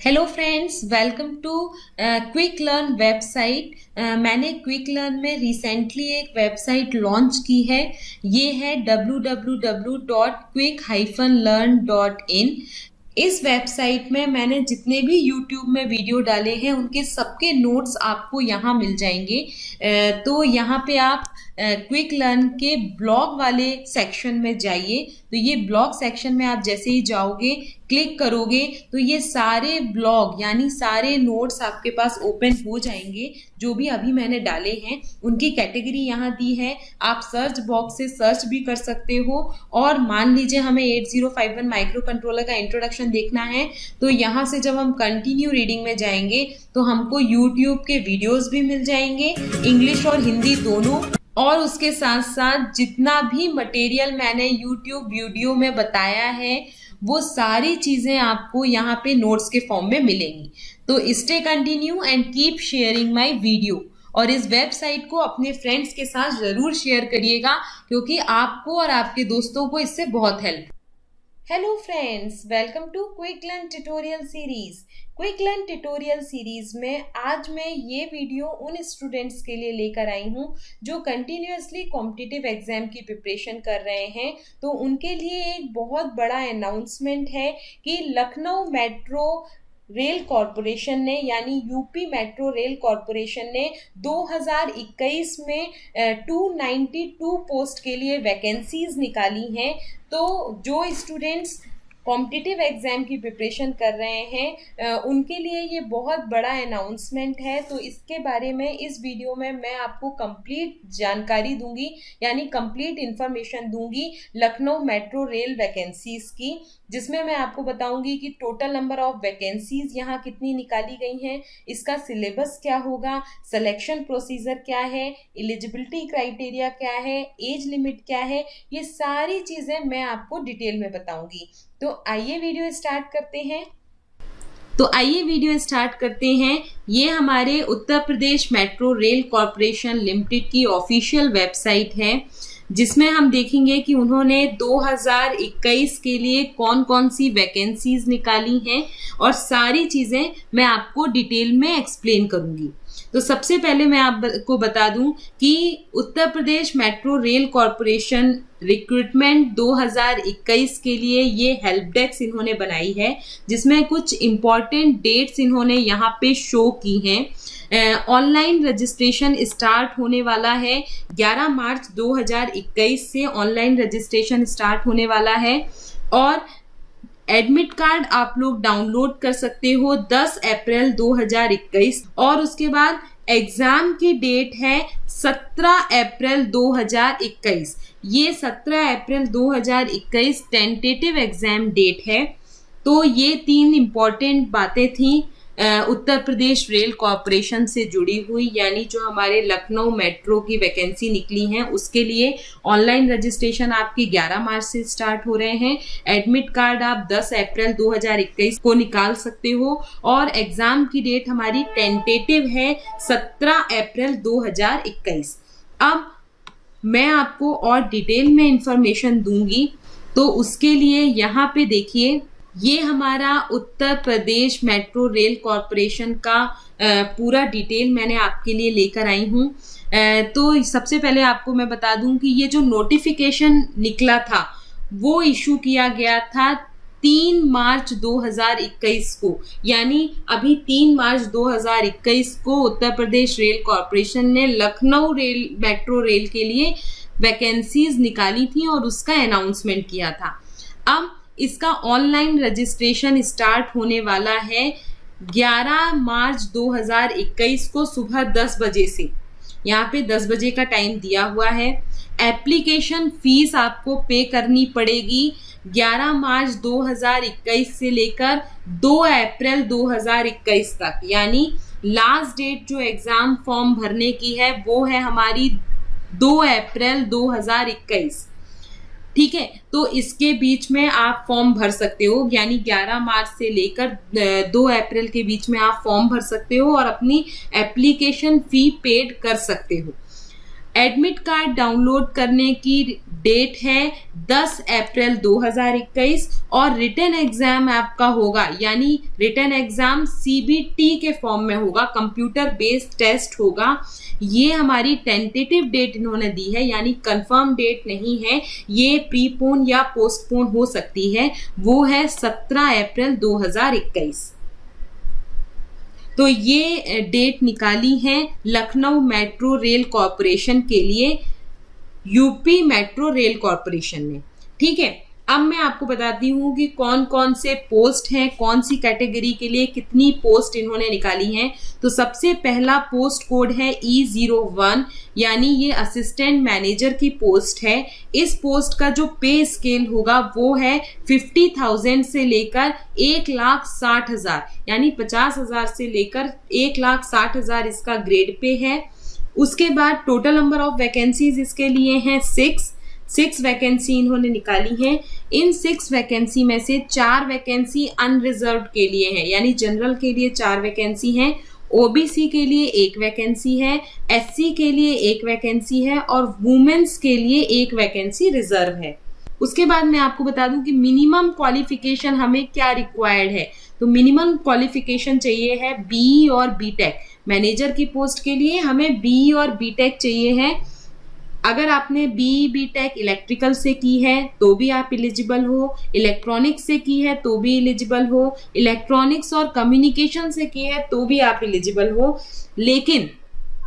Hello friends, welcome to quick learn website. मैंने quick learn में recently एक website launch की है। ये है www.quick-learn.in। इस वेबसाइट में मैंने जितने भी YouTube में वीडियो डाले हैं उनके सबके नोट्स आपको यहाँ मिल जाएंगे। तो यहाँ पे आप क्विक लर्न के ब्लॉग वाले सेक्शन में जाइए। तो ये ब्लॉग सेक्शन में आप जैसे ही जाओगे, क्लिक करोगे तो ये सारे ब्लॉग यानी सारे नोट्स आपके पास ओपन हो जाएंगे। जो भी अभी मैंने डाले हैं उनकी कैटेगरी यहाँ दी है। आप सर्च बॉक्स से सर्च भी कर सकते हो। और मान लीजिए हमें 8051 माइक्रो कंट्रोलर का इंट्रोडक्शन देखना है तो यहाँ से जब हम कंटिन्यू रीडिंग में जाएंगे तो हमको यूट्यूब के वीडियोस भी मिल जाएंगे, इंग्लिश और हिंदी दोनों। और उसके साथ साथ जितना भी मटेरियल मैंने यूट्यूब वीडियो में बताया है वो सारी चीजें आपको यहाँ पे नोट्स के फॉर्म में मिलेंगी। तो stay continue and keep sharing my video. और इस वेबसाइट को अपने फ्रेंड्स के साथ जरूर शेयर करिएगा क्योंकि आपको और आपके दोस्तों को इससे बहुत help. Hello friends, welcome to quick learn tutorial series. Quick learn tutorial series में आज मैं ये वीडियो उन स्टूडेंट्स के लिए लेकर आई हूँ जो कंटिन्यूअसली कॉम्पिटिटिव एग्जाम की प्रिपरेशन कर रहे हैं। तो उनके लिए एक बहुत बड़ा अनाउंसमेंट है कि लखनऊ मेट्रो रेल कॉरपोरेशन ने यानी यूपी मेट्रो रेल कॉरपोरेशन ने 2021 में 292 पोस्ट के लिए वैकेंसीज निकाली हैं। तो जो स्टूडेंट्स कॉम्पिटिटिव एग्जाम की प्रिपरेशन कर रहे हैं उनके लिए ये बहुत बड़ा अनाउंसमेंट है। तो इसके बारे में इस वीडियो में मैं आपको कंप्लीट जानकारी दूंगी यानी कंप्लीट इंफॉर्मेशन दूंगी लखनऊ मेट्रो रेल वैकेंसीज की, जिसमें मैं आपको बताऊंगी कि टोटल नंबर ऑफ वैकेंसीज यहाँ कितनी निकाली गई हैं, इसका सिलेबस क्या होगा, सिलेक्शन प्रोसीजर क्या है, एलिजिबिलिटी क्राइटेरिया क्या है, एज लिमिट क्या है, ये सारी चीजें मैं आपको डिटेल में बताऊंगी। तो आइए वीडियो स्टार्ट करते हैं। ये हमारे Uttar Pradesh metro rail corporation limited की ऑफिशियल वेबसाइट है जिसमें हम देखेंगे कि उन्होंने 2021 के लिए कौन कौन सी वैकेंसीज निकाली हैं और सारी चीजें मैं आपको डिटेल में एक्सप्लेन करूंगी। तो सबसे पहले मैं आपको बता दूं कि Uttar Pradesh metro rail corporation recruitment 2021 के लिए ये हेल्प डेस्क इन्होंने बनाई है जिसमें कुछ इम्पोर्टेंट डेट्स इन्होंने यहाँ पे शो की हैं। ऑनलाइन रजिस्ट्रेशन स्टार्ट होने वाला है 11 मार्च 2021 से ऑनलाइन रजिस्ट्रेशन स्टार्ट होने वाला है। और एडमिट कार्ड आप लोग डाउनलोड कर सकते हो 10 अप्रैल 2021। और उसके बाद एग्जाम की डेट है 17 अप्रैल 2021। ये 17 अप्रैल 2021 टेंटेटिव एग्जाम डेट है। तो ये 3 इम्पॉर्टेंट बातें थी उत्तर प्रदेश रेल कॉरपोरेशन से जुड़ी हुई, यानी जो हमारे लखनऊ मेट्रो की वैकेंसी निकली हैं उसके लिए ऑनलाइन रजिस्ट्रेशन आपकी 11 मार्च से स्टार्ट हो रहे हैं। एडमिट कार्ड आप 10 अप्रैल 2021 को निकाल सकते हो और एग्जाम की डेट हमारी टेंटेटिव है 17 अप्रैल 2021। अब मैं आपको और डिटेल में इंफॉर्मेशन दूंगी। तो उसके लिए यहाँ पे देखिए, ये हमारा Uttar Pradesh metro rail corporation का पूरा डिटेल मैंने आपके लिए लेकर आई हूँ। तो सबसे पहले आपको मैं बता दूं कि ये जो नोटिफिकेशन निकला था वो इशू किया गया था 3 मार्च 2021 को, यानी अभी 3 मार्च 2021 को उत्तर प्रदेश रेल कॉरपोरेशन ने लखनऊ रेल मेट्रो रेल के लिए वैकेंसीज निकाली थी और उसका अनाउंसमेंट किया था। अब इसका ऑनलाइन रजिस्ट्रेशन स्टार्ट होने वाला है 11 मार्च 2021 को सुबह 10 बजे से। यहाँ पे 10 बजे का टाइम दिया हुआ है। एप्लीकेशन फीस आपको पे करनी पड़ेगी 11 मार्च 2021 से लेकर 2 अप्रैल 2021 तक, यानी लास्ट डेट जो एग्जाम फॉर्म भरने की है वो है हमारी 2 अप्रैल 2021। ठीक है, तो इसके बीच में आप फॉर्म भर सकते हो, यानी 11 मार्च से लेकर 2 अप्रैल के बीच में आप फॉर्म भर सकते हो और अपनी एप्लीकेशन फी पेड कर सकते हो। एडमिट कार्ड डाउनलोड करने की डेट है 10 अप्रैल 2021 और रिटन एग्जाम आपका होगा, यानी रिटन एग्जाम सीबीटी के फॉर्म में होगा, कंप्यूटर बेस्ड टेस्ट होगा। ये हमारी टेंटेटिव डेट इन्होंने दी है, यानी कंफर्म डेट नहीं है, ये प्रीपोन या पोस्टपोन हो सकती है। वो है 17 अप्रैल 2021। तो ये डेट निकाली है लखनऊ मेट्रो रेल कॉरपोरेशन के लिए, यूपी मेट्रो रेल कॉरपोरेशन ने। ठीक है, अब मैं आपको बताती हूँ कि कौन कौन से पोस्ट हैं, कौन सी कैटेगरी के लिए कितनी पोस्ट इन्होंने निकाली हैं। तो सबसे पहला पोस्ट कोड है E01, यानी ये असिस्टेंट मैनेजर की पोस्ट है। इस पोस्ट का जो पे स्केल होगा वो है 50,000 से लेकर 1,60,000, यानी 50,000 से लेकर 1,60,000 इसका ग्रेड पे है। उसके बाद टोटल नंबर ऑफ वैकेंसीज इसके लिए हैं 6 वैकेंसी इन्होंने निकाली हैं। इन 6 वैकेंसी में से 4 वैकेंसी अनरिजर्व्ड के लिए है, यानी जनरल के लिए 4 वैकेंसी हैं, ओबीसी के लिए 1 वैकेंसी है, एससी के लिए 1 वैकेंसी है और वुमेन्स के लिए 1 वैकेंसी रिजर्व है। उसके बाद मैं आपको बता दूं कि मिनिमम क्वालिफिकेशन हमें क्या रिक्वायर्ड है। तो मिनिमम क्वालिफिकेशन चाहिए है बीई और बीटेक। मैनेजर की पोस्ट के लिए हमें बीई और बीटेक चाहिए है। अगर आपने बीई बीटेक इलेक्ट्रिकल से की है तो भी आप एलिजिबल हो, इलेक्ट्रॉनिक्स से की है तो भी एलिजिबल हो, इलेक्ट्रॉनिक्स और कम्युनिकेशन से की है तो भी आप एलिजिबल हो। लेकिन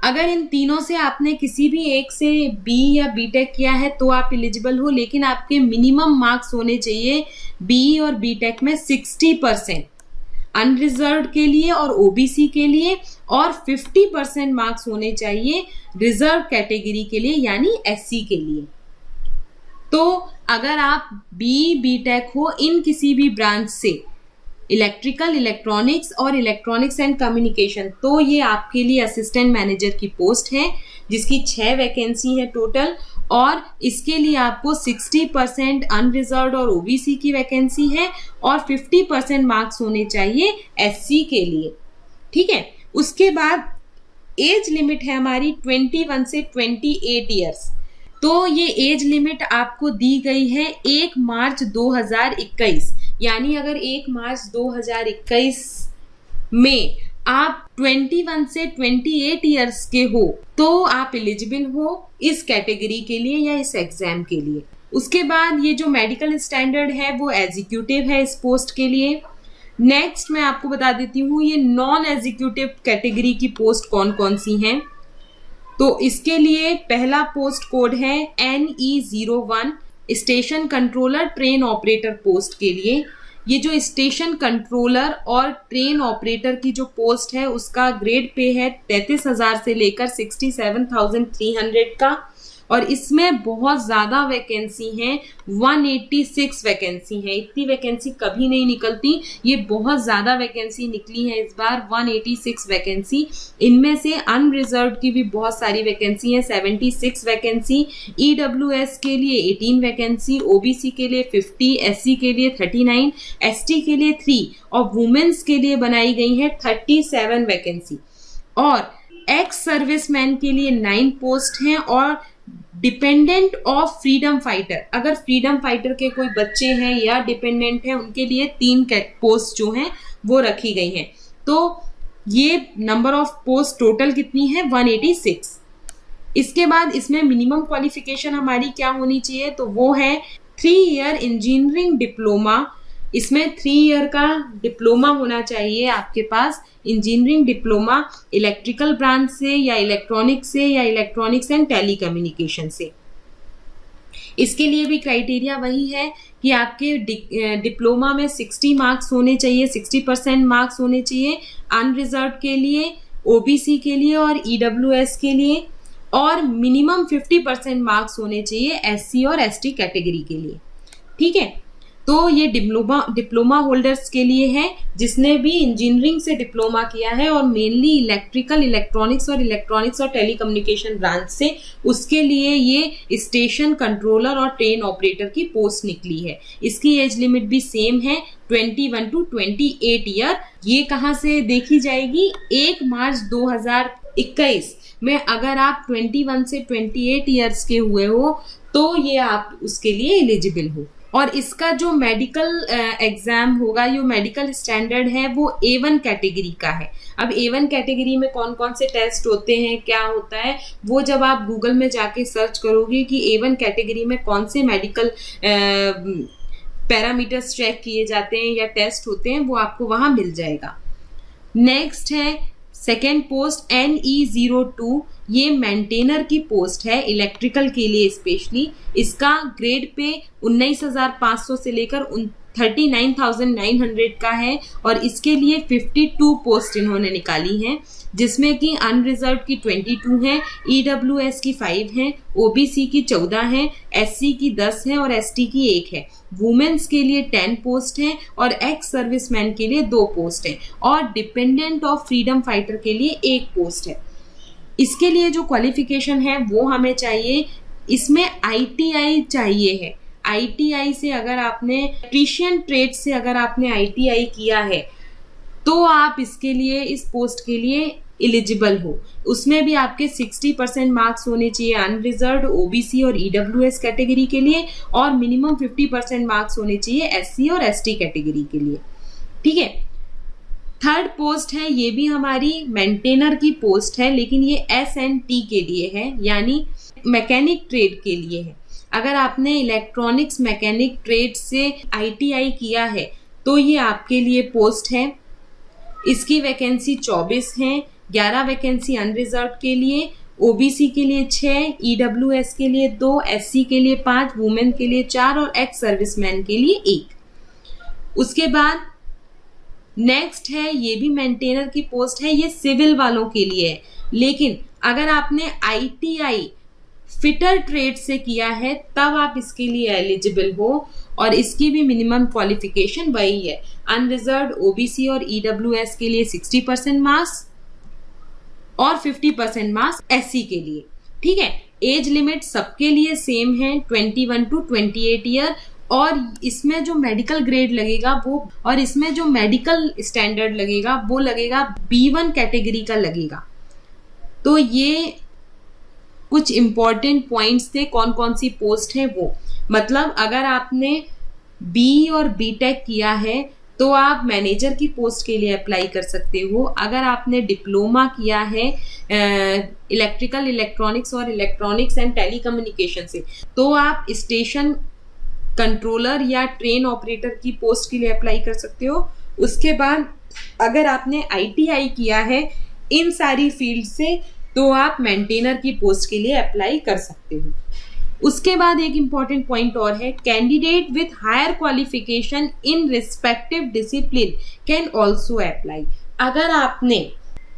अगर इन तीनों से आपने किसी भी एक से बीई या बीटेक किया है तो आप एलिजिबल हो, लेकिन आपके मिनिमम मार्क्स होने चाहिए बीई और बीटेक में 60% अनरिजर्व्ड के लिए और ओबीसी के लिए, और 50% मार्क्स होने चाहिए रिजर्व कैटेगरी के लिए, यानी एससी के लिए। तो अगर आप बीई बीटेक हो इन किसी भी ब्रांच से, इलेक्ट्रिकल, इलेक्ट्रॉनिक्स और इलेक्ट्रॉनिक्स एंड कम्युनिकेशन, तो ये आपके लिए असिस्टेंट मैनेजर की पोस्ट है जिसकी 6 वैकेंसी है टोटल, और इसके लिए आपको 60% अनरिजर्व्ड और ओबीसी की वैकेंसी है और 50% मार्क्स होने चाहिए एससी के लिए। ठीक है, उसके बाद एज लिमिट है हमारी 21 से 28 ईयर्स। तो ये एज लिमिट आपको दी गई है 1 मार्च 2021, यानी अगर 1 मार्च 2021 में आप 21 से 28 ईयर्स के हो तो आप एलिजिबल हो इस कैटेगरी के लिए या इस एग्जाम के लिए। उसके बाद ये जो मेडिकल स्टैंडर्ड है वो एग्जीक्यूटिव है इस पोस्ट के लिए। नेक्स्ट मैं आपको बता देती हूँ ये नॉन एग्जीक्यूटिव कैटेगरी की पोस्ट कौन कौन सी हैं। तो इसके लिए पहला पोस्ट कोड है NE01, station controller train operator post के लिए। ये जो स्टेशन कंट्रोलर और ट्रेन ऑपरेटर की जो पोस्ट है उसका ग्रेड पे है 33,000 से लेकर 67,300 का, और इसमें बहुत ज़्यादा वैकेंसी हैं, 186 वैकेंसी हैं। इतनी वैकेंसी कभी नहीं निकलती, ये बहुत ज़्यादा वैकेंसी निकली है इस बार, 186 वैकेंसी। इनमें से अनरिजर्व्ड की भी बहुत सारी वैकेंसी हैं, 76 वैकेंसी, EWS के लिए 18 वैकेंसी, OBC के लिए 50, SC के लिए 39, ST के लिए 3 और वुमेन्स के लिए बनाई गई है 37 वैकेंसी। और एक्स सर्विसमैन के लिए 9 पोस्ट हैं, और डिपेंडेंट ऑफ फ्रीडम फाइटर, अगर फ्रीडम फाइटर के कोई बच्चे हैं या डिपेंडेंट हैं उनके लिए 3 पोस्ट जो हैं वो रखी गई हैं। तो ये नंबर ऑफ पोस्ट टोटल कितनी है 186। इसके बाद इसमें मिनिमम क्वालिफिकेशन हमारी क्या होनी चाहिए, तो वो है 3 ईयर इंजीनियरिंग डिप्लोमा। इसमें 3 ईयर का डिप्लोमा होना चाहिए आपके पास, इंजीनियरिंग डिप्लोमा इलेक्ट्रिकल ब्रांच से या इलेक्ट्रॉनिक्स से या इलेक्ट्रॉनिक्स एंड टेलीकम्युनिकेशन से। इसके लिए भी क्राइटेरिया वही है कि आपके डिप्लोमा में 60 मार्क्स होने चाहिए, 60% मार्क्स होने चाहिए अनरिजर्व्ड के लिए, ओबीसी के लिए और ईडब्ल्यूएस के लिए, और मिनिमम 50% मार्क्स होने चाहिए एससी और एसटी कैटेगरी के लिए। ठीक है, तो ये डिप्लोमा होल्डर्स के लिए है जिसने भी इंजीनियरिंग से डिप्लोमा किया है और मेनली इलेक्ट्रिकल, इलेक्ट्रॉनिक्स और टेलीकम्युनिकेशन ब्रांच से, उसके लिए ये स्टेशन कंट्रोलर और ट्रेन ऑपरेटर की पोस्ट निकली है। इसकी एज लिमिट भी सेम है 21 to 28 ईयर। ये कहाँ से देखी जाएगी, 1 मार्च 2021 में अगर आप 21 से 28 ईयर्स के हुए हो तो ये आप उसके लिए एलिजिबल हो। और इसका जो मेडिकल एग्जाम होगा, जो मेडिकल स्टैंडर्ड है वो A1 कैटेगरी का है। अब A1 कैटेगरी में कौन कौन से टेस्ट होते हैं, क्या होता है, वो जब आप गूगल में जाके सर्च करोगे कि A1 कैटेगरी में कौन से मेडिकल पैरामीटर्स चेक किए जाते हैं या टेस्ट होते हैं, वो आपको वहां मिल जाएगा। नेक्स्ट है सेकेंड पोस्ट NE02, ये मेंटेनर की पोस्ट है इलेक्ट्रिकल के लिए स्पेशली। इसका ग्रेड पे 19,500 से लेकर 39,900 का है और इसके लिए 52 पोस्ट इन्होंने निकाली हैं, जिसमें कि अनरिजर्व की 22 हैं, EWS की 5 हैं, OBC की 14 हैं, SC की 10 है और ST की 1 है। वुमेन्स के लिए 10 पोस्ट हैं और एक्स सर्विसमैन के लिए 2 पोस्ट हैं और डिपेंडेंट ऑफ फ्रीडम फाइटर के लिए 1 पोस्ट है। इसके लिए जो क्वालिफिकेशन है वो हमें चाहिए, इसमें ITI चाहिए है। ITI से अगर आपने इलेक्ट्रीशियन ट्रेड से अगर आपने ITI किया है तो आप इसके लिए, इस पोस्ट के लिए एलिजिबल हो। उसमें भी आपके 60% मार्क्स होने चाहिए अनरिजर्व्ड, OBC और EWS कैटेगरी के लिए और मिनिमम 50% मार्क्स होने चाहिए SC और ST कैटेगरी के लिए। ठीक है। थर्ड पोस्ट है, ये भी हमारी मेंटेनर की पोस्ट है, लेकिन ये S&T के लिए है, यानी मैकेनिक ट्रेड के लिए है। अगर आपने इलेक्ट्रॉनिक्स मैकेनिक ट्रेड से ITI किया है तो ये आपके लिए पोस्ट है। इसकी वैकेंसी 24 हैं, 11 वैकेंसी अनरिजर्व के लिए, OBC के लिए 6, EWS के लिए 2, SC के लिए 5, वुमेन के लिए 4 और एक्स सर्विसमैन के लिए 1। उसके बाद नेक्स्ट है, ये भी मेंटेनर की पोस्ट है, ये सिविल वालों के लिए है। लेकिन अगर आपने ITI फिटर ट्रेड से किया है तब आप इसके लिए एलिजिबल हो और इसकी भी मिनिमम क्वालिफिकेशन वही है। अनरिजर्व्ड, OBC और EWS के लिए 60% मार्क्स और 50% मार्क्स SC के लिए। ठीक है। एज लिमिट सबके लिए सेम है, 21 to 28 ईयर। और इसमें जो मेडिकल ग्रेड लगेगा वो, और इसमें जो मेडिकल स्टैंडर्ड लगेगा वो लगेगा B1 कैटेगरी का लगेगा। तो ये कुछ इंपॉर्टेंट पॉइंट्स थे, कौन कौन सी पोस्ट है वो। मतलब अगर आपने BE और BTech किया है तो आप मैनेजर की पोस्ट के लिए अप्लाई कर सकते हो। अगर आपने डिप्लोमा किया है इलेक्ट्रिकल, इलेक्ट्रॉनिक्स और इलेक्ट्रॉनिक्स एंड टेलीकम्युनिकेशन से तो आप स्टेशन कंट्रोलर या ट्रेन ऑपरेटर की पोस्ट के लिए अप्लाई कर सकते हो। उसके बाद अगर आपने ITI किया है इन सारी फील्ड से तो आप मेंटेनर की पोस्ट के लिए अप्लाई कर सकते हो। उसके बाद एक इम्पॉर्टेंट पॉइंट और है, candidate with higher qualification in respective discipline can also apply. अगर आपने,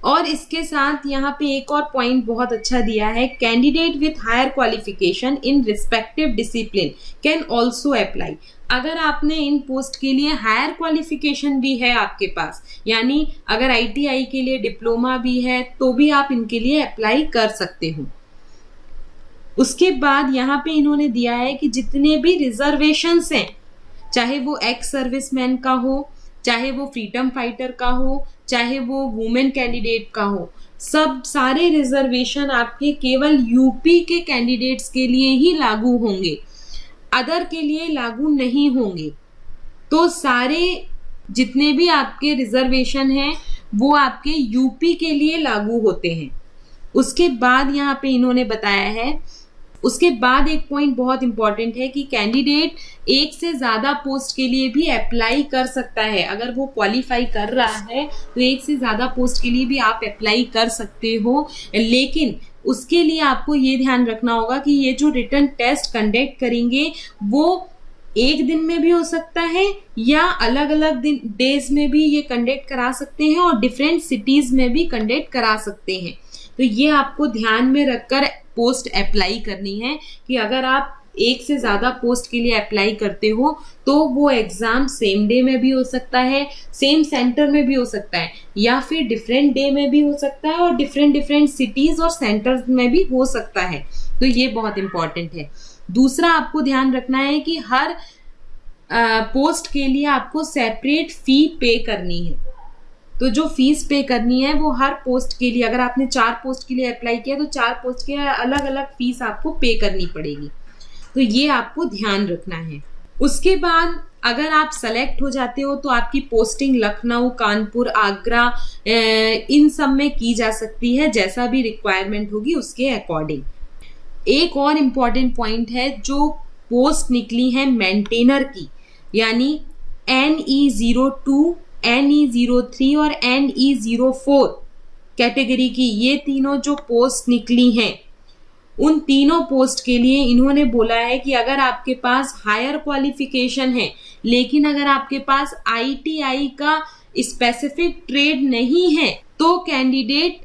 और इसके साथ यहाँ पे एक और पॉइंट बहुत अच्छा दिया है, candidate with higher qualification in respective discipline can also apply. अगर आपने इन पोस्ट के लिए हायर क्वालिफिकेशन भी है आपके पास, यानी अगर ITI के लिए डिप्लोमा भी है तो भी आप इनके लिए अप्लाई कर सकते हो। उसके बाद यहाँ पे इन्होंने दिया है कि जितने भी रिजर्वेशंस हैं, चाहे वो एक्स सर्विसमैन का हो, चाहे वो फ्रीडम फाइटर का हो, चाहे वो वुमेन कैंडिडेट का हो, सब सारे रिजर्वेशन आपके केवल यूपी के कैंडिडेट्स के लिए ही लागू होंगे, अदर के लिए लागू नहीं होंगे। तो सारे जितने भी आपके रिजर्वेशन हैं वो आपके यूपी के लिए लागू होते हैं। उसके बाद यहाँ पे इन्होंने बताया है, उसके बाद एक पॉइंट बहुत इंपॉर्टेंट है कि कैंडिडेट एक से ज्यादा पोस्ट के लिए भी अप्लाई कर सकता है। अगर वो क्वालिफाई कर रहा है तो एक से ज्यादा पोस्ट के लिए भी आप अप्लाई कर सकते हो, लेकिन उसके लिए आपको ये ध्यान रखना होगा कि ये जो रिटन टेस्ट कंडक्ट करेंगे वो एक दिन में भी हो सकता है या अलग अलग दिन डेज में भी ये कंडक्ट करा सकते हैं और डिफरेंट सिटीज में भी कंडक्ट करा सकते हैं। तो ये आपको ध्यान में रखकर पोस्ट अप्लाई करनी है कि अगर आप एक से ज्यादा पोस्ट के लिए अप्लाई करते हो तो वो एग्जाम सेम डे में भी हो सकता है, सेम सेंटर में भी हो सकता है, या फिर डिफरेंट डे में भी हो सकता है और डिफरेंट सिटीज और सेंटर्स में भी हो सकता है। तो ये बहुत इंपॉर्टेंट है। दूसरा आपको ध्यान रखना है कि हर पोस्ट के लिए आपको सेपरेट फी पे करनी है। तो जो फीस पे करनी है वो हर पोस्ट के लिए, अगर आपने 4 पोस्ट के लिए अप्लाई किया तो 4 पोस्ट के अलग अलग फीस आपको पे करनी पड़ेगी। तो ये आपको ध्यान रखना है। उसके बाद अगर आप सेलेक्ट हो जाते हो तो आपकी पोस्टिंग लखनऊ, कानपुर, आगरा इन सब में की जा सकती है, जैसा भी रिक्वायरमेंट होगी उसके अकॉर्डिंग। एक और इम्पॉर्टेंट पॉइंट है, जो पोस्ट निकली है मेंटेनर की, यानी NE02, NE03 और NE04 कैटेगरी की, ये तीनों जो पोस्ट निकली हैं, उन तीनों पोस्ट के लिए इन्होंने बोला है कि अगर आपके पास हायर क्वालिफिकेशन है लेकिन अगर आपके पास ITI का स्पेसिफिक ट्रेड नहीं है तो कैंडिडेट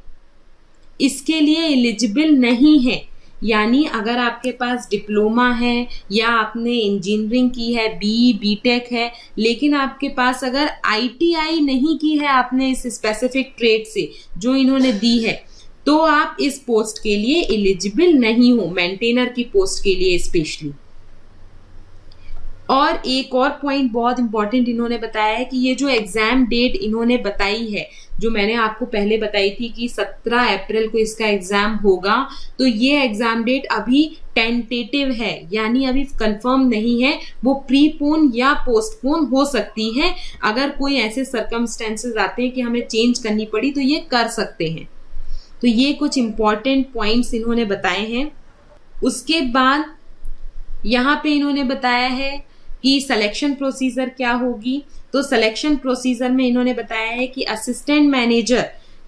इसके लिए एलिजिबल नहीं है। यानी अगर आपके पास डिप्लोमा है या आपने इंजीनियरिंग की है, BE, BTech है, लेकिन आपके पास अगर ITI नहीं की है आपने इस स्पेसिफिक ट्रेड से जो इन्होंने दी है, तो आप इस पोस्ट के लिए एलिजिबल नहीं हो, मेंटेनर की पोस्ट के लिए स्पेशली। और एक और पॉइंट बहुत इंपॉर्टेंट इन्होंने बताया है कि ये जो एग्जाम डेट इन्होंने बताई है, जो मैंने आपको पहले बताई थी कि 17 अप्रैल को इसका एग्जाम होगा, तो ये एग्जाम डेट अभी टेंटेटिव है, यानी अभी कंफर्म नहीं है, वो प्रीपोन या पोस्टपोन हो सकती है। अगर कोई ऐसे सर्कमस्टेंसेस आते हैं कि हमें चेंज करनी पड़ी तो ये कर सकते हैं। तो ये कुछ इंपॉर्टेंट पॉइंट्स इन्होंने बताए हैं। उसके बाद यहाँ पे इन्होंने बताया है कि सिलेक्शन प्रोसीजर क्या होगी। तो सिलेक्शन प्रोसीजर में इन्होंने बताया है कि असिस्टेंट मैनेजर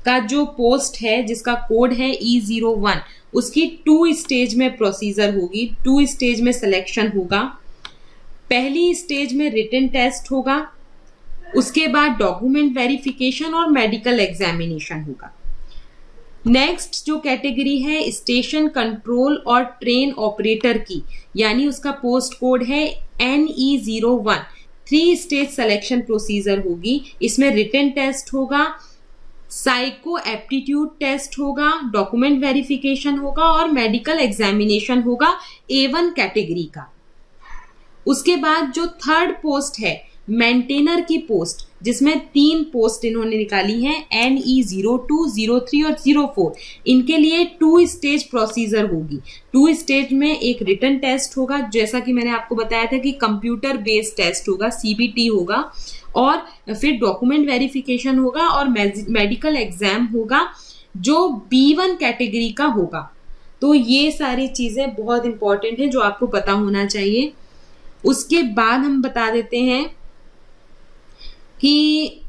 का जो पोस्ट है जिसका कोड है E01, उसकी 2 स्टेज में प्रोसीजर होगी, 2 स्टेज में सिलेक्शन होगा। पहली स्टेज में रिटन टेस्ट होगा, उसके बाद डॉक्यूमेंट वेरिफिकेशन और मेडिकल एग्जामिनेशन होगा। नेक्स्ट जो कैटेगरी है स्टेशन कंट्रोल और ट्रेन ऑपरेटर की, यानी उसका पोस्ट कोड है NE01, 3 स्टेज सिलेक्शन प्रोसीजर होगी। इसमें रिटन टेस्ट होगा, साइको एप्टीट्यूड टेस्ट होगा, डॉक्यूमेंट वेरिफिकेशन होगा और मेडिकल एग्जामिनेशन होगा A1 कैटेगरी का। उसके बाद जो थर्ड पोस्ट है मेंटेनर की पोस्ट, जिसमें 3 पोस्ट इन्होंने निकाली हैं, NE02, 03 और 04, इनके लिए 2 स्टेज प्रोसीजर होगी। 2 स्टेज में एक रिटन टेस्ट होगा, जैसा कि मैंने आपको बताया था कि कंप्यूटर बेस्ड टेस्ट होगा, CBT होगा, और फिर डॉक्यूमेंट वेरिफिकेशन होगा और मेडिकल एग्जाम होगा जो B1 कैटेगरी का होगा। तो ये सारी चीजें बहुत इंपॉर्टेंट है जो आपको पता होना चाहिए। उसके बाद हम बता देते हैं कि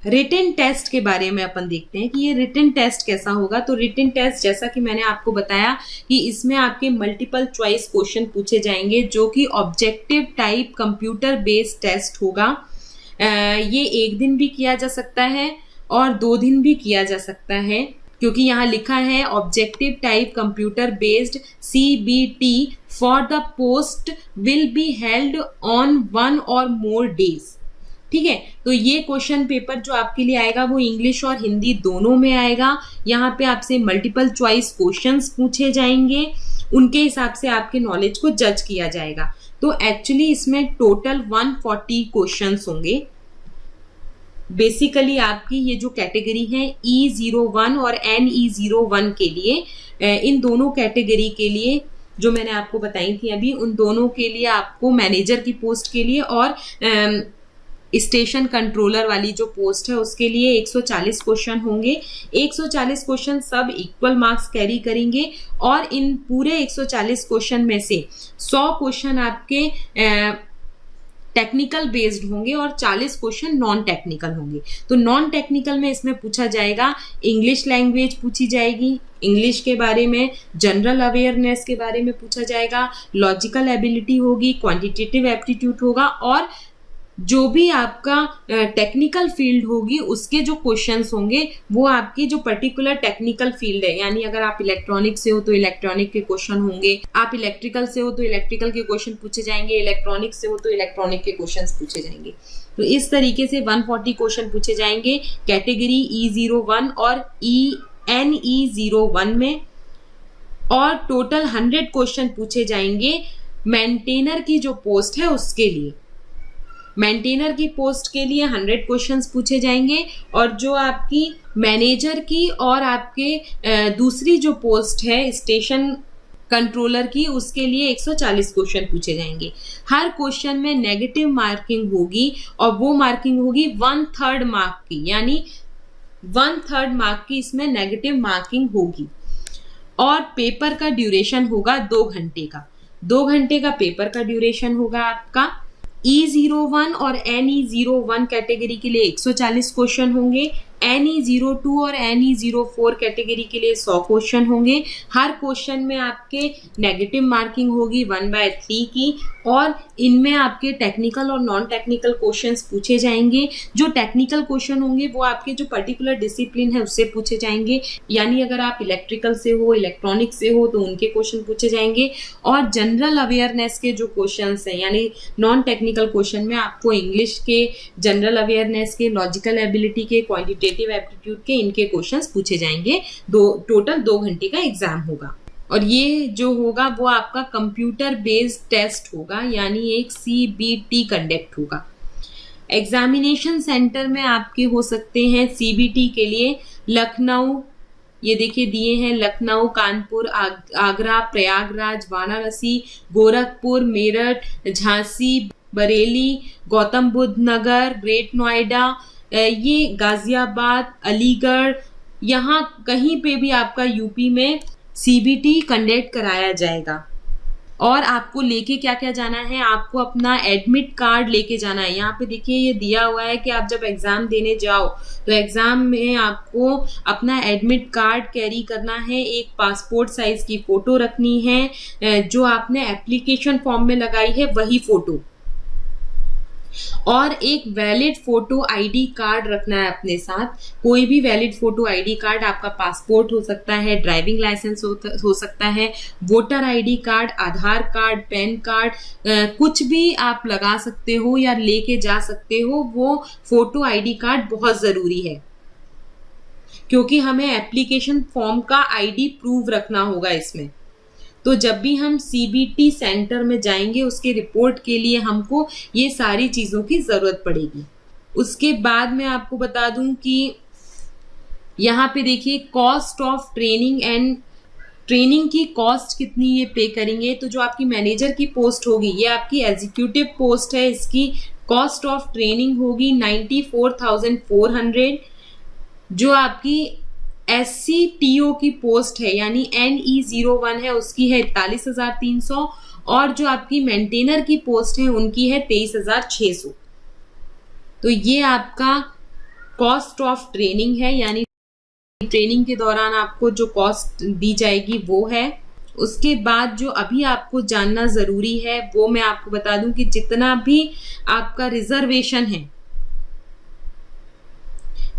रिटन टेस्ट के बारे में अपन देखते हैं कि ये रिटन टेस्ट कैसा होगा। तो रिटन टेस्ट, जैसा कि मैंने आपको बताया कि इसमें आपके मल्टीपल चॉइस क्वेश्चन पूछे जाएंगे, जो कि objective type computer based test होगा। ये 1 दिन भी किया जा सकता है और 2 दिन भी किया जा सकता है, क्योंकि यहाँ लिखा है objective type computer based CBT for the post will be held on 1 or more days. ठीक है, तो ये क्वेश्चन पेपर जो आपके लिए आएगा वो इंग्लिश और हिंदी दोनों में आएगा। यहाँ पे आपसे मल्टीपल चॉइस क्वेश्चंस पूछे जाएंगे, उनके हिसाब से आपके नॉलेज को जज किया जाएगा। तो एक्चुअली इसमें टोटल 140 क्वेश्चंस होंगे। बेसिकली आपकी ये जो कैटेगरी है E01 और NE01 के लिए, इन दोनों कैटेगरी के लिए जो मैंने आपको बताई थी अभी, उन दोनों के लिए आपको मैनेजर की पोस्ट के लिए और स्टेशन कंट्रोलर वाली जो पोस्ट है उसके लिए 140 क्वेश्चन होंगे। 140 क्वेश्चन सब इक्वल मार्क्स कैरी करेंगे और इन पूरे 140 क्वेश्चन में से 100 क्वेश्चन आपके टेक्निकल बेस्ड होंगे और 40 क्वेश्चन नॉन टेक्निकल होंगे। तो नॉन टेक्निकल में इसमें पूछा जाएगा, इंग्लिश लैंग्वेज पूछी जाएगी, इंग्लिश के बारे में, जनरल अवेयरनेस के बारे में पूछा जाएगा, लॉजिकल एबिलिटी होगी, क्वांटिटेटिव एप्टीट्यूड होगा, और जो भी आपका टेक्निकल फील्ड होगी उसके जो क्वेश्चंस होंगे वो आपकी जो पर्टिकुलर टेक्निकल फील्ड है, यानी अगर आप इलेक्ट्रॉनिक से हो तो इलेक्ट्रॉनिक के क्वेश्चन होंगे, आप इलेक्ट्रिकल से हो तो इलेक्ट्रिकल के क्वेश्चन पूछे जाएंगे, इलेक्ट्रॉनिक से हो तो इलेक्ट्रॉनिक के क्वेश्चन पूछे जाएंगे। तो इस तरीके से 140 क्वेश्चन पूछे जाएंगे कैटेगरी E01 और NE01 में, और टोटल 100 क्वेश्चन पूछे जाएंगे मेंटेनर की जो पोस्ट है उसके लिए। मेंटेनर की पोस्ट के लिए 100 क्वेश्चंस पूछे जाएंगे और जो आपकी मैनेजर की और आपके दूसरी जो पोस्ट है स्टेशन कंट्रोलर की, उसके लिए 140 क्वेश्चन पूछे जाएंगे। हर क्वेश्चन में नेगेटिव मार्किंग होगी और वो मार्किंग होगी 1/3 मार्क की, यानी 1/3 मार्क की इसमें नेगेटिव मार्किंग होगी। और पेपर का ड्यूरेशन होगा 2 घंटे का। 2 घंटे का पेपर का ड्यूरेशन होगा आपका। E01 और NE01 कैटेगरी के लिए 140 क्वेश्चन होंगे। NE02 और NE04 कैटेगरी के लिए 100 क्वेश्चन होंगे। हर क्वेश्चन में आपके नेगेटिव मार्किंग होगी 1/3 की और इनमें आपके टेक्निकल और नॉन टेक्निकल क्वेश्चंस पूछे जाएंगे। जो टेक्निकल क्वेश्चन होंगे वो आपके जो पर्टिकुलर डिसिप्लिन है उससे पूछे जाएंगे, यानी अगर आप इलेक्ट्रिकल से हो, इलेक्ट्रॉनिक्स से हो तो उनके क्वेश्चन पूछे जाएंगे। और जनरल अवेयरनेस के जो क्वेश्चंस हैं, यानी नॉन टेक्निकल क्वेश्चन में आपको इंग्लिश के, जनरल अवेयरनेस के, लॉजिकल एबिलिटी के, क्वांटिटेटिव एप्टीट्यूड के, इनके क्वेश्चंस पूछे जाएंगे। टोटल 2 घंटे का एग्जाम होगा और ये जो होगा वो आपका कंप्यूटर बेस्ड टेस्ट होगा, यानी एक CBT कंडक्ट होगा। एग्जामिनेशन सेंटर में आपके हो सकते हैं CBT के लिए लखनऊ, ये देखिए दिए हैं, लखनऊ, कानपुर, आगरा, प्रयागराज, वाराणसी, गोरखपुर, मेरठ, झांसी, बरेली, गौतम बुद्ध नगर, ग्रेट नोएडा, ये गाजियाबाद, अलीगढ़, यहाँ कहीं पे भी आपका यूपी में CBT कंडक्ट कराया जाएगा। और आपको लेके क्या क्या जाना है, आपको अपना एडमिट कार्ड लेके जाना है। यहाँ पे देखिए ये दिया हुआ है कि आप जब एग्जाम देने जाओ तो एग्जाम में आपको अपना एडमिट कार्ड कैरी करना है, एक पासपोर्ट साइज की फोटो रखनी है, जो आपने एप्लीकेशन फॉर्म में लगाई है वही फोटो, और एक वैलिड फोटो ID कार्ड रखना है अपने साथ। कोई भी वैलिड फोटो ID कार्ड, आपका पासपोर्ट हो सकता है, ड्राइविंग लाइसेंस हो सकता है, वोटर ID कार्ड, आधार कार्ड, पैन कार्ड, कुछ भी आप लगा सकते हो या लेके जा सकते हो। वो फोटो ID कार्ड बहुत जरूरी है क्योंकि हमें एप्लीकेशन फॉर्म का ID प्रूफ रखना होगा इसमें। तो जब भी हम CBT सेंटर में जाएंगे उसके रिपोर्ट के लिए हमको ये सारी चीजों की जरूरत पड़ेगी। उसके बाद मैं आपको बता दूं कि यहाँ पे देखिए cost of training and training की कॉस्ट कितनी ये पे करेंगे। तो जो आपकी मैनेजर की पोस्ट होगी, ये आपकी एग्जीक्यूटिव पोस्ट है, इसकी कॉस्ट ऑफ ट्रेनिंग होगी 94,400। जो आपकी SCTO की पोस्ट है यानी NE01 है, उसकी है 41,300 और जो आपकी मेंटेनर की पोस्ट है उनकी है 23,600। तो ये आपका कॉस्ट ऑफ ट्रेनिंग है, यानी ट्रेनिंग के दौरान आपको जो कॉस्ट दी जाएगी वो है। उसके बाद जो अभी आपको जानना जरूरी है वो मैं आपको बता दूं कि जितना भी आपका रिजर्वेशन है,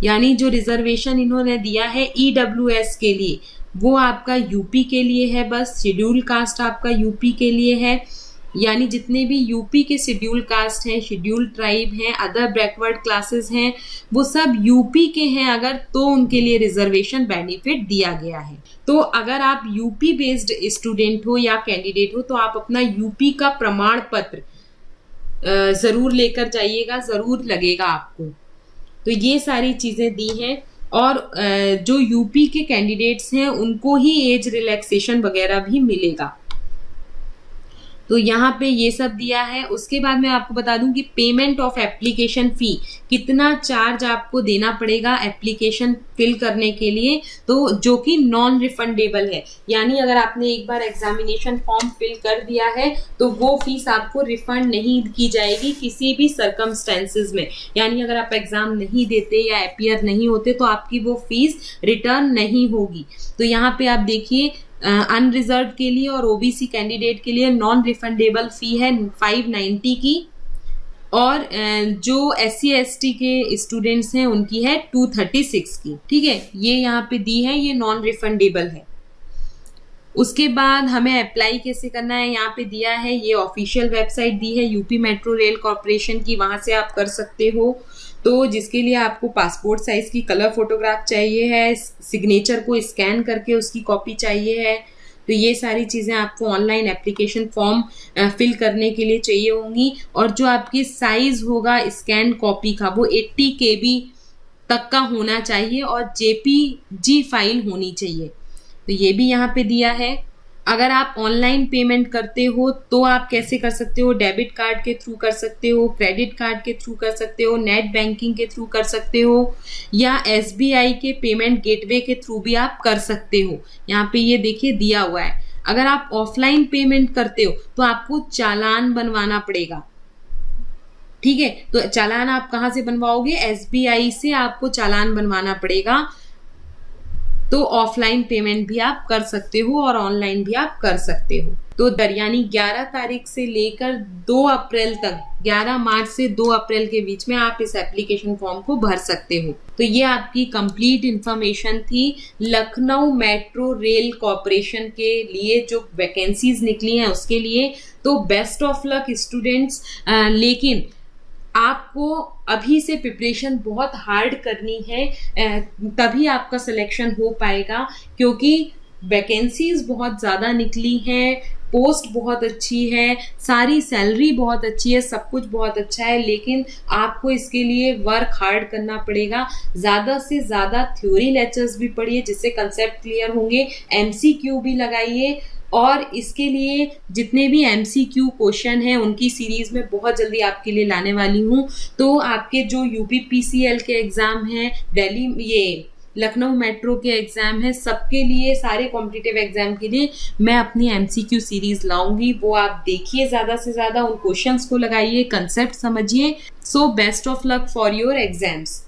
यानी जो रिजर्वेशन इन्होंने दिया है EWS के लिए, वो आपका यूपी के लिए है, बस शेड्यूल कास्ट आपका यूपी के लिए है। यानी जितने भी यूपी के शेड्यूल कास्ट हैं, शेड्यूल ट्राइब हैं, अदर बैकवर्ड क्लासेस हैं, वो सब यूपी के हैं अगर, तो उनके लिए रिजर्वेशन बेनिफिट दिया गया है। तो अगर आप यूपी बेस्ड स्टूडेंट हो या कैंडिडेट हो तो आप अपना यूपी का प्रमाण पत्र जरूर लेकर जाइएगा, जरूर लगेगा आपको। तो ये सारी चीजें दी हैं और जो यूपी के कैंडिडेट्स हैं उनको ही एज रिलैक्सेशन वगैरह भी मिलेगा। तो यहाँ पे ये सब दिया है। उसके बाद मैं आपको बता दूं कि पेमेंट ऑफ एप्लीकेशन फी, कितना चार्ज आपको देना पड़ेगा एप्लीकेशन फिल करने के लिए, तो जो कि नॉन रिफंडेबल है। यानी अगर आपने एक बार एग्जामिनेशन फॉर्म फिल कर दिया है तो वो फीस आपको रिफंड नहीं की जाएगी किसी भी सर्कमस्टेंसेस में। यानी अगर आप एग्जाम नहीं देते या अपीयर नहीं होते तो आपकी वो फीस रिटर्न नहीं होगी। तो यहाँ पे आप देखिए अनरिजर्व के लिए और ओबीसी कैंडिडेट के लिए नॉन रिफंडेबल फी है 590 की, और जो SC ST के स्टूडेंट्स हैं उनकी है 236 की। ठीक है, ये यहाँ पे दी है, ये नॉन रिफंडेबल है। उसके बाद हमें अप्लाई कैसे करना है यहाँ पे दिया है, ये ऑफिशियल वेबसाइट दी है यूपी मेट्रो रेल कॉर्पोरेशन की, वहां से आप कर सकते हो। तो जिसके लिए आपको पासपोर्ट साइज की कलर फोटोग्राफ चाहिए है, सिग्नेचर को स्कैन करके उसकी कॉपी चाहिए है। तो ये सारी चीज़ें आपको ऑनलाइन एप्लीकेशन फॉर्म फिल करने के लिए चाहिए होंगी। और जो आपकी साइज होगा स्कैन कॉपी का वो 80 KB तक का होना चाहिए और JPG फाइल होनी चाहिए। तो ये भी यहाँ पे दिया है। अगर आप ऑनलाइन पेमेंट करते हो तो आप कैसे कर सकते हो, डेबिट कार्ड के थ्रू कर सकते हो, क्रेडिट कार्ड के थ्रू कर सकते हो, नेट बैंकिंग के थ्रू कर सकते हो, या SBI के पेमेंट गेटवे के थ्रू भी आप कर सकते हो। यहाँ पे ये देखिए दिया हुआ है। अगर आप ऑफलाइन पेमेंट करते हो तो आपको चालान बनवाना पड़ेगा, ठीक है। तो चालान आप कहाँ से बनवाओगे, SBI से आपको चालान बनवाना पड़ेगा। तो ऑफलाइन पेमेंट भी आप कर सकते हो और ऑनलाइन भी आप कर सकते हो। तो यानी 11 तारीख से लेकर 2 अप्रैल तक, 11 मार्च से 2 अप्रैल के बीच में आप इस एप्लीकेशन फॉर्म को भर सकते हो। तो ये आपकी कंप्लीट इंफॉर्मेशन थी लखनऊ मेट्रो रेल कॉर्पोरेशन के लिए जो वैकेंसीज निकली हैं उसके लिए। तो बेस्ट ऑफ लक स्टूडेंट्स, लेकिन आपको अभी से प्रिपरेशन बहुत हार्ड करनी है, तभी आपका सिलेक्शन हो पाएगा, क्योंकि वैकेंसीज बहुत ज़्यादा निकली हैं, पोस्ट बहुत अच्छी है, सारी सैलरी बहुत अच्छी है, सब कुछ बहुत अच्छा है, लेकिन आपको इसके लिए वर्क हार्ड करना पड़ेगा। ज़्यादा से ज़्यादा थ्योरी लेक्चर्स भी पढ़िए जिससे कंसेप्ट क्लियर होंगे, MCQ भी लगाइए, और इसके लिए जितने भी MCQ क्वेश्चन हैं उनकी सीरीज में बहुत जल्दी आपके लिए लाने वाली हूँ। तो आपके जो UPPCL के एग्जाम हैं, दिल्ली ये लखनऊ मेट्रो के एग्जाम है, सबके लिए, सारे कॉम्पिटिटिव एग्जाम के लिए मैं अपनी MCQ सीरीज लाऊंगी। वो आप देखिए, ज़्यादा से ज़्यादा उन क्वेश्चंस को लगाइए, कंसेप्ट समझिए। So best of luck for your exams.